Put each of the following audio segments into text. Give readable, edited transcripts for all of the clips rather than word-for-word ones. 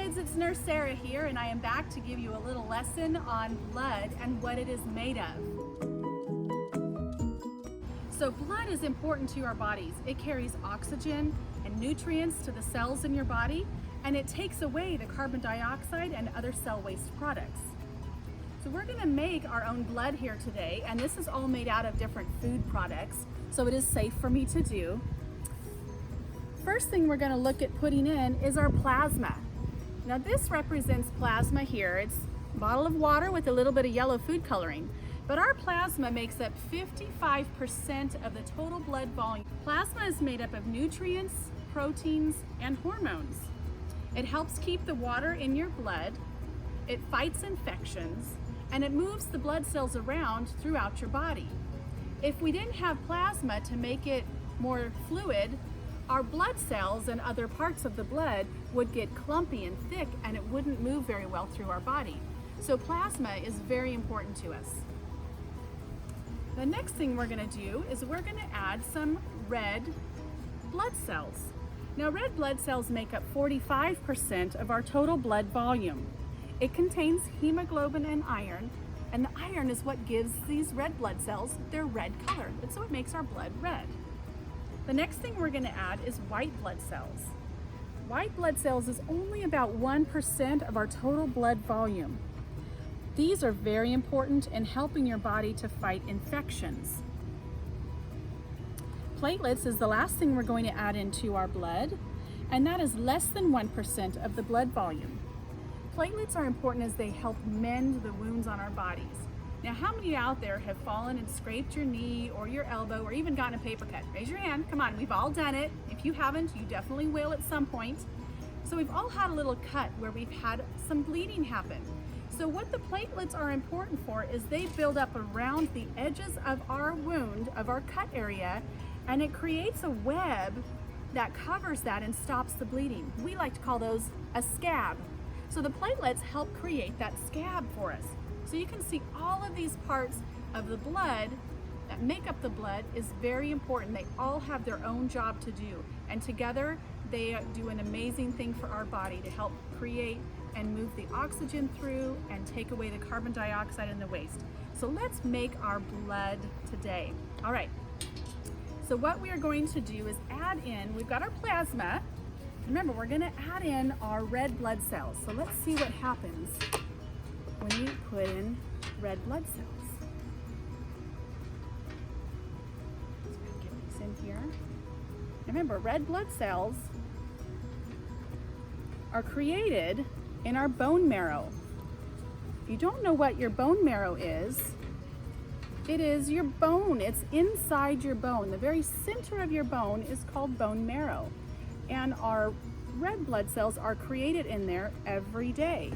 kids, it's Nurse Sarah here, and I am back to give you a little lesson on blood and what it is made of. So blood is important to our bodies. It carries oxygen and nutrients to the cells in your body, and it takes away the carbon dioxide and other cell waste products. So we're gonna make our own blood here today, and this is all made out of different food products, so it is safe for me to do. First thing we're gonna look at putting in is our plasma. Now this represents plasma here. It's a bottle of water with a little bit of yellow food coloring. But our plasma makes up 55% of the total blood volume. Plasma is made up of nutrients, proteins, and hormones. It helps keep the water in your blood, it fights infections, and it moves the blood cells around throughout your body. If we didn't have plasma to make it more fluid, our blood cells and other parts of the blood would get clumpy and thick, and it wouldn't move very well through our body. So plasma is very important to us. The next thing we're gonna do is we're gonna add some red blood cells. Now red blood cells make up 45% of our total blood volume. It contains hemoglobin and iron, and the iron is what gives these red blood cells their red color. That's what makes our blood red. The next thing we're gonna add is white blood cells. White blood cells is only about 1% of our total blood volume. These are very important in helping your body to fight infections. Platelets is the last thing we're going to add into our blood, and that is less than 1% of the blood volume. Platelets are important as they help mend the wounds on our bodies. Now, how many out there have fallen and scraped your knee or your elbow or even gotten a paper cut? Raise your hand, come on, we've all done it. If you haven't, you definitely will at some point. So we've all had a little cut where we've had some bleeding happen. So what the platelets are important for is they build up around the edges of our wound, of our cut area, and it creates a web that covers that and stops the bleeding. We like to call those a scab. So the platelets help create that scab for us. So you can see all of these parts of the blood that make up the blood is very important. They all have their own job to do, and together they do an amazing thing for our body to help create and move the oxygen through and take away the carbon dioxide and the waste. So let's make our blood today. All right, so what we are going to do is add in, we've got our plasma. Remember, we're gonna add in our red blood cells. So let's see what happens when you put in red blood cells. So I'm gonna get these in here. Remember, red blood cells are created in our bone marrow. If you don't know what your bone marrow is, it is your bone. It's inside your bone. The very center of your bone is called bone marrow. And our red blood cells are created in there every day.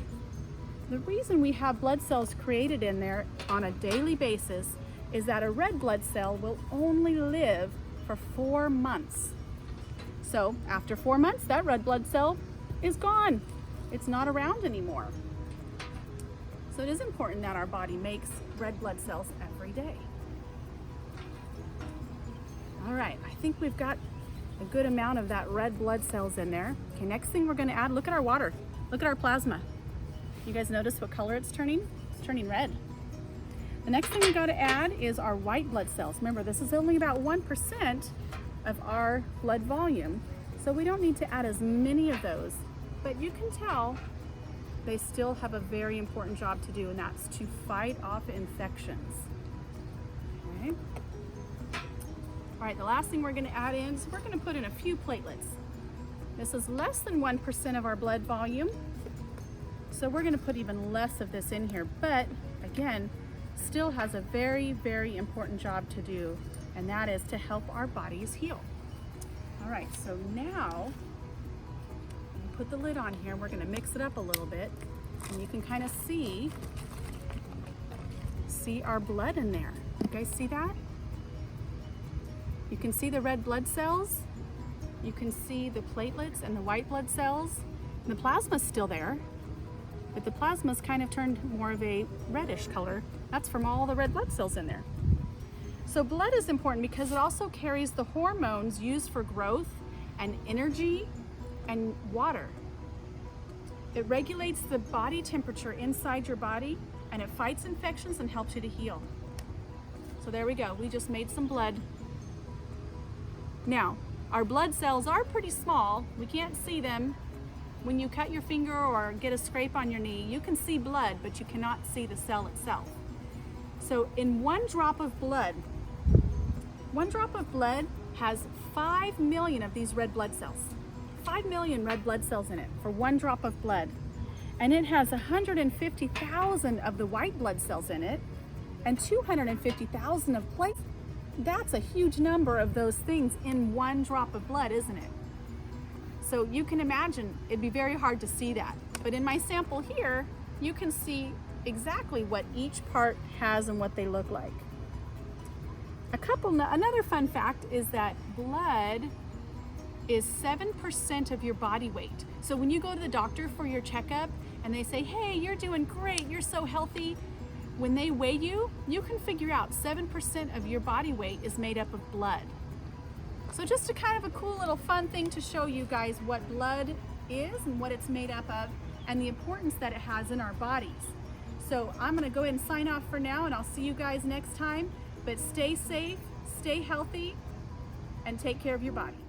The reason we have blood cells created in there on a daily basis is that a red blood cell will only live for 4 months. So after 4 months, that red blood cell is gone. It's not around anymore. So it is important that our body makes red blood cells every day. All right, I think we've got a good amount of that red blood cells in there. Okay, next thing we're gonna add, look at our water. Look at our plasma. You guys notice what color it's turning? It's turning red. The next thing we gotta add is our white blood cells. Remember, this is only about 1% of our blood volume, so we don't need to add as many of those. But you can tell they still have a very important job to do, and that's to fight off infections. Okay. All right, the last thing we're gonna add in is we're gonna put in a few platelets. This is less than 1% of our blood volume, so we're gonna put even less of this in here, but again, still has a very, very important job to do, and that is to help our bodies heal. All right, so now, put the lid on here. We're gonna mix it up a little bit, and you can kind of see our blood in there. You guys see that? You can see the red blood cells. You can see the platelets and the white blood cells. And the plasma's still there, but the plasma's kind of turned more of a reddish color. That's from all the red blood cells in there. So blood is important because it also carries the hormones used for growth and energy and water. It regulates the body temperature inside your body, and it fights infections and helps you to heal. So there we go, we just made some blood. Now, our blood cells are pretty small. We can't see them. When you cut your finger or get a scrape on your knee, you can see blood, but you cannot see the cell itself. So in one drop of blood has 5 million of these red blood cells. 5 million red blood cells in it for one drop of blood. And it has 150,000 of the white blood cells in it and 250,000 of platelets. That's a huge number of those things in one drop of blood, isn't it? So you can imagine it'd be very hard to see that. But in my sample here, you can see exactly what each part has and what they look like. Another fun fact is that blood is 7% of your body weight. So when you go to the doctor for your checkup and they say, hey, you're doing great, you're so healthy, when they weigh you, you can figure out 7% of your body weight is made up of blood. So just a kind of a cool little fun thing to show you guys what blood is and what it's made up of and the importance that it has in our bodies. So I'm gonna go ahead and sign off for now, and I'll see you guys next time. But stay safe, stay healthy, and take care of your body.